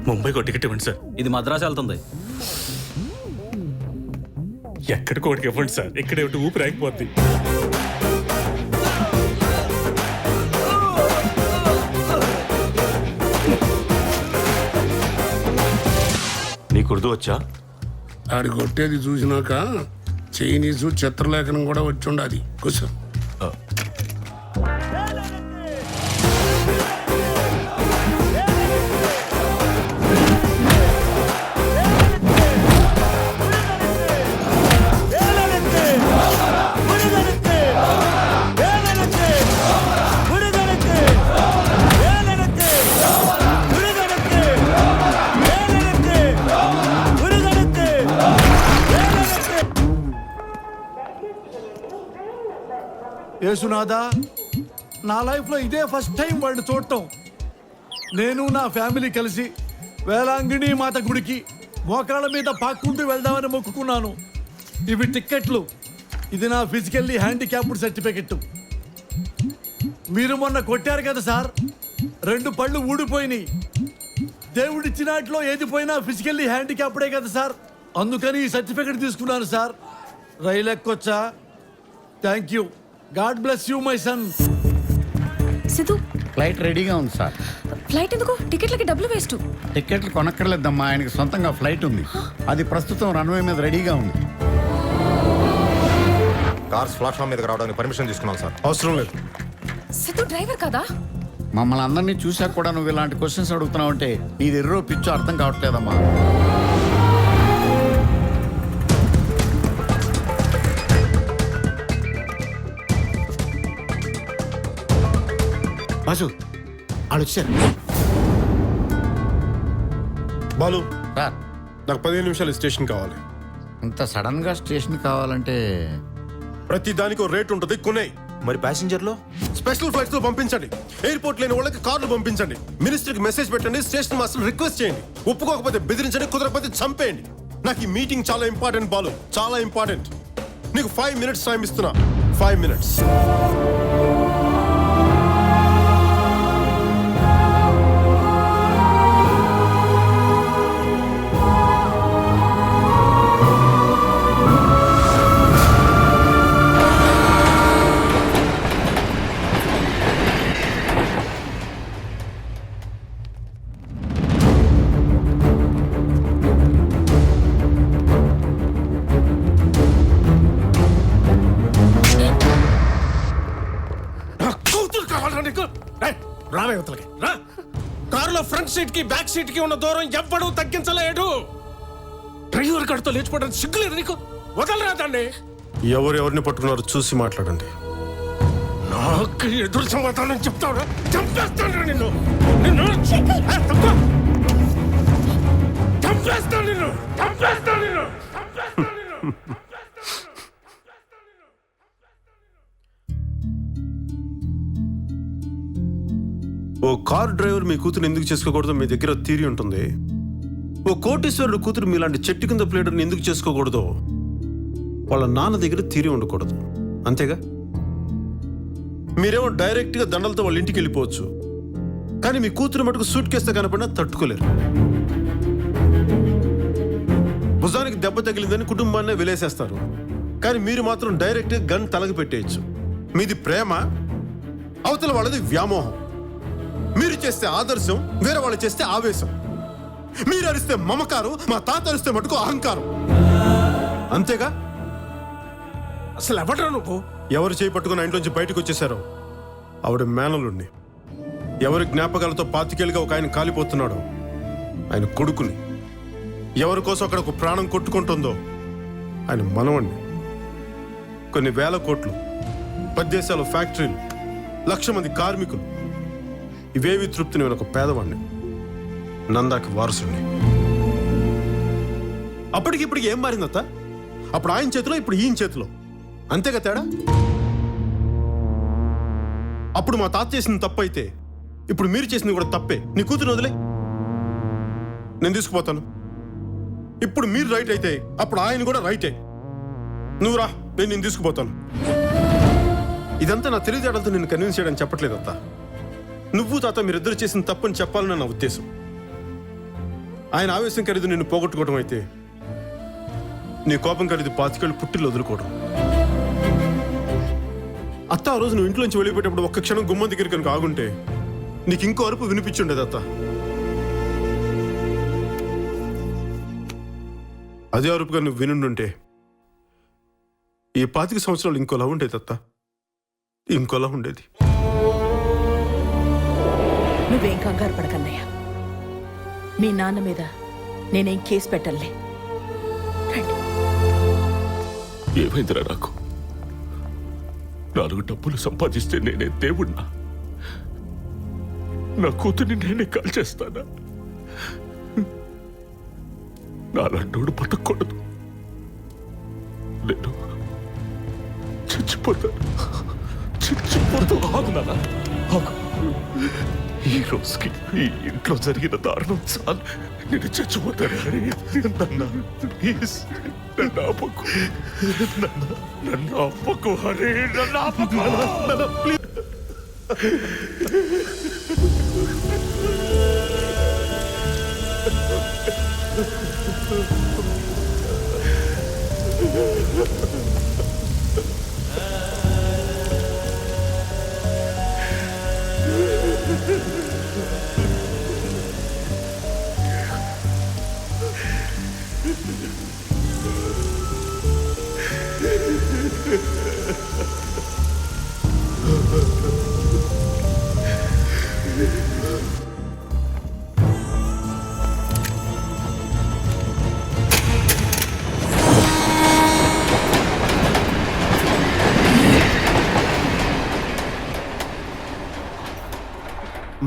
ముంబైకి టికెట్ ఇవ్వండి సార్. ఇది మద్రాసు వెళ్తుంది. ఎక్కడికి ఒకటికి ఇవ్వండి సార్, ఇక్కడ ఒకటి ఊపిరి ఆగిపోద్ది. నీకు ఉర్దూ వచ్చా? ఆడి కొట్టేది చూసినాక చైనీసు చిత్రలేఖనం కూడా వచ్చి ఉండాలి. కూర్చో. యేసునాథా, నా లైఫ్లో ఇదే ఫస్ట్ టైం వాడిని చూడటం. నేను నా ఫ్యామిలీ కలిసి వేలాంగిణి మాత గుడికి మోకాళ్ళ మీద పాక్కుంటూ వెళ్దామని మొక్కుకున్నాను. ఇవి టిక్కెట్లు, ఇది నా ఫిజికల్లీ హ్యాండిక్యాప్డ్ సర్టిఫికెట్. మీరు మొన్న కొట్టారు కదా సార్, 2 పళ్ళు ఊడిపోయినాయి. దేవుడిచ్చినట్లో ఏది పోయినా ఫిజికల్లీ హ్యాండిక్యాప్డే కదా సార్, అందుకని ఈ సర్టిఫికెట్ తీసుకున్నాను సార్. రైలు ఎక్కొచ్చా? Thank you. God bless you my son. Siddhu, flight రెడీగా ఉంది సార్. ఫ్లైట్ ఎందుకు? టికెట్లకి డబ్బులు వేస్ట్. టికెట్లు కొనక్కర్లేదమ్మా, ఆయనకి సొంతంగా ఫ్లైట్ ఉంది. అది ప్రస్తుతం రన్వే మీద రెడీగా ఉంది. కార్స్ ప్లాట్ఫామ్ మీదకి రావడానికి పర్మిషన్ తీసుకున్నాం సార్. అవసరం లేదు. సిద్ధు డ్రైవర్ కదా? మమ్మల్ని అందరినీ చూశాక కూడా నువ్వు ఇలాంటి క్వశ్చన్స్ అడుగుతున్నావు అంటే ఇది ఎర్రో పిచ్చో అర్థం కావట్లేదమ్మా. బాసు వాళ్ళు వచ్చారు. బాలు, సార్, నాకు 15 నిమిషాలు స్టేషన్ కావాలి. ఇంత సడన్ గా స్టేషన్ కావాలంటే ప్రతి దానికి రేట్ ఉంటుంది, కొనే. మరి ప్యాసింజర్లో స్పెషల్ ఫ్లైట్స్ లో పంపించండి. ఎయిర్పోర్ట్ లేని వాళ్ళకి కార్లు పంపించండి. మినిస్టర్కి మెసేజ్ పెట్టండి, స్టేషన్ మాస్టర్ రిక్వెస్ట్ చేయండి. ఒప్పుకోకపోతే బెదిరించండి, కుదరకపోతే చంపేయండి. నాకు ఈ మీటింగ్ చాలా ఇంపార్టెంట్ బాలు, చాలా ఇంపార్టెంట్. నీకు 5 minutes టైం ఇస్తున్నా. 5 minutes. రావేవతలకి రా. కారులో ఫ్రంట్ సీట్ కి బ్యాక్ సీట్ కి ఉన్న దూరం ఎవ్వడూ తగ్గించలేడు. డ్రైవర్ గడితో లేచిపోవడానికి సిగ్గులేదు నీకు? వదలరా దాన్ని. ఎవరెవరిని పట్టుకున్నారో చూసి మాట్లాడండి. నాకు ఎదురు సమాధానం చెప్తావురా? చంపేస్తాను నిన్ను. నిన్ను చంపేస్తాను నిన్ను. చంపేస్తాను నిన్ను. ఓ కార్ డ్రైవర్ మీ కూతురు ఎందుకు చేసుకోకూడదు మీ దగ్గర థియరీ ఉంటుంది. ఓ కోటీశ్వరుడు కూతురు మీలాంటి చెట్టు కింద ప్లేడర్ని ఎందుకు చేసుకోకూడదు వాళ్ళ నాన్న దగ్గర థియరీ ఉండకూడదు. అంతేగా? మీరేమో డైరెక్ట్గా దండలతో వాళ్ళ ఇంటికి వెళ్ళిపోవచ్చు, కానీ మీ కూతురు మటుకు సూట్ కేస్తే కనపడినా తట్టుకోలేరు. భుజానికి దెబ్బ తగిలిందని కుటుంబాన్నే వెలేసేస్తారు, కానీ మీరు మాత్రం డైరెక్ట్గా గన్ తలకి పెట్టేయచ్చు. మీది ప్రేమ, అవతల వాళ్ళది వ్యామోహం. మీరు చేస్తే ఆదర్శం, వేరే వాళ్ళు చేస్తే ఆవేశం. మీరు అరిస్తే మమకారం, మా తాత అరిస్తే మటుకు అహంకారం. అంతేగా? అసలు ఎవడ్రా నువ్వు? ఎవరు చేయి పట్టుకుని ఇంట్లోంచి బయటకు వచ్చేసారో ఆవిడ మేనలుండి. ఎవరి జ్ఞాపకాలతో 25 ఏళ్ళుగా ఒక ఆయన కాలిపోతున్నాడో ఆయన కొడుకుని. ఎవరి కోసం అక్కడ ఒక ప్రాణం కొట్టుకుంటుందో ఆయన మనవణ్ణి. కొన్ని వేల కోట్లు, 10 దేశాలు ఫ్యాక్టరీలు, 1,00,000 మంది కార్మికులు, ఇవేవి తృప్తిని ఒక పేదవాడిని, నందాకి వారసుడిని. అప్పటికిప్పటికి ఏం మారిందత్త? అప్పుడు ఆయన చేతిలో, ఇప్పుడు ఈయన చేతిలో. అంతేగా తేడా? అప్పుడు మా తాత చేసిన తప్పు అయితే ఇప్పుడు మీరు చేసింది కూడా తప్పే. నీ కూతురు వదిలే, నేను తీసుకుపోతాను. ఇప్పుడు మీరు రైట్ అయితే అప్పుడు ఆయన కూడా రైటే. నువ్వు రా, నేను తీసుకుపోతాను. ఇదంతా నా తెలివితేటలతో నేను కన్విన్స్ చేయడానికి చెప్పట్లేదు అత్త. నువ్వు తాత మీరిద్దరు చేసిన తప్పని చెప్పాలని నా ఉద్దేశం. ఆయన ఆవేశం ఖరీదు నిన్ను పోగొట్టుకోవడం అయితే నీ కోపం ఖరీదు పాతికేళ్ళు పుట్టిల్లు వదులుకోవడం. అత్త, ఆ రోజు నువ్వు ఇంట్లోంచి వెళ్ళిపోయేటప్పుడు ఒక్క క్షణం గుమ్మం దగ్గర కనుక ఆగుంటే నీకు ఇంకో అరుపు వినిపించుండేది అత్త. అదే అరుపుగా నువ్వు వినుండుంటే ఈ 25 సంవత్సరాలు ఇంకోలా ఉండేది అత్త, ఇంకోలా ఉండేది. నువ్వేం కంగారు పడకన్నయ్య. మీ నాన్న మీద నేనేం కేసు పెట్టలే. రండి. ఏమైందిరా నాకు? 4 డబ్బులు సంపాదిస్తే నేనే దేవుణ్ణా? నా కూతుర్ని నేనే కాల్ చేస్తానా? నాలంటోడు బతకూడదు. నేను చచ్చిపోతాను. ఆగు నాన్న, ఆగు. ఈ రోజుకి ఈ ఇంట్లో జరిగిన దారుణం చాలు. నేను చచ్చిపోతాను. నన్ను ఆపకు, నన్ను ఆపకు హరే, నన్ను ఆపకు ప్లీజ్.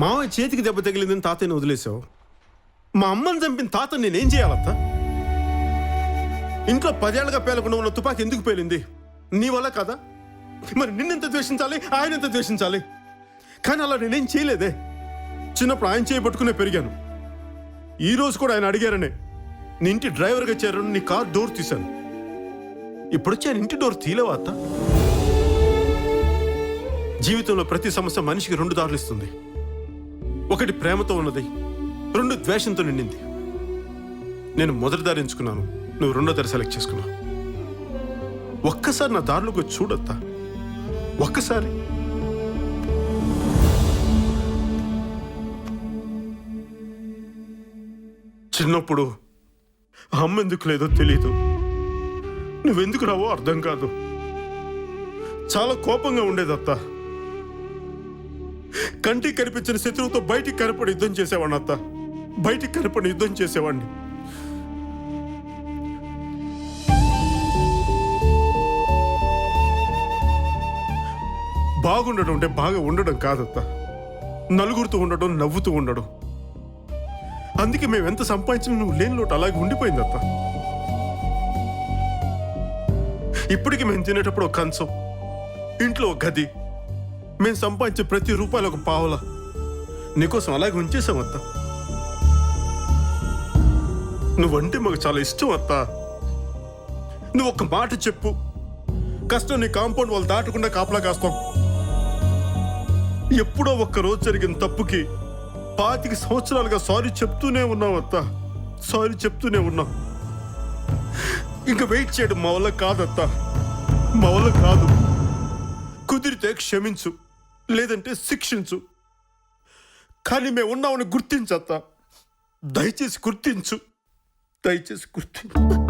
మావయ్య చేతికి దెబ్బ తగిలిందని తాతయ్యని వదిలేసావు. మా అమ్మని చంపిన తాత నేనేం చేయాలత్తా? ఇంట్లో 10 ఏళ్లుగా పేలకుండా ఉన్న తుపాకి ఎందుకు పేలింది? నీ వల్ల కదా? మరి నిన్నెంత ద్వేషించాలి, ఆయన ఎంత ద్వేషించాలి? కానీ అలా నేనేం చేయలేదే. చిన్నప్పుడు ఆయన చేయబట్టుకునే పెరిగాను. ఈ రోజు కూడా ఆయన అడిగారనే నీ ఇంటి డ్రైవర్గా చేరాను, నీ కార్ డోర్ తీశాను. ఇప్పుడొచ్చి ఆయన ఇంటి డోర్ తీలేవా అత్త? జీవితంలో ప్రతి సమస్య మనిషికి 2 దారులు ఇస్తుంది. ఒకటి ప్రేమతో ఉన్నది, 2 ద్వేషంతో నిండింది. నేను మొదటి దారి ఎంచుకున్నాను, నువ్వు 2వ దారి సెలెక్ట్ చేసుకున్నావు. ఒక్కసారి నా దారిలోకి వచ్చి చూడత్తా, ఒక్కసారి. చిన్నప్పుడు అమ్మ ఎందుకు లేదో తెలీదు, నువ్వెందుకు రావో అర్థం కాదు. చాలా కోపంగా ఉండేదత్తా. కంటికి కనిపించిన శత్రువుతో బయటికి కనపడి యుద్ధం చేసేవాడిని అత్త, బయటికి కనపడి యుద్ధం చేసేవాడిని. బాగుండడం అంటే బాగా ఉండడం కాదత్త, నలుగురితో ఉండడం, నవ్వుతూ ఉండడం. అందుకే మేము ఎంత సంపాదించినా నువ్వు లేని లోటు అలాగే ఉండిపోయిందత్త. ఇప్పటికీ మేము తినేటప్పుడు ఒక కంచం, ఇంట్లో ఒక గది, మేము సంపాదించే ప్రతి రూపాయలు ఒక పావలా నీకోసం అలాగే ఉంచేసాం అత్త. నువ్వంటే మాకు చాలా ఇష్టం అత్త. నువ్వు ఒక మాట చెప్పు, కష్టం నీ కాంపౌండ్ వాళ్ళు దాటకుండా కాపలా కాస్తాం. ఎప్పుడో ఒక్కరోజు జరిగిన తప్పుకి 25 సంవత్సరాలుగా సారీ చెప్తూనే ఉన్నావు అత్త, సారీ చెప్తూనే ఉన్నావు. ఇంకా వెయిట్ చేయడం మా వల్ల కాదత్త, మా వల్ల కాదు. కుదిరితే క్షమించు, లేదంటే శిక్షించు. కానీ మేము ఉన్నామని గుర్తించత్తా, దయచేసి గుర్తించు, దయచేసి గుర్తించు.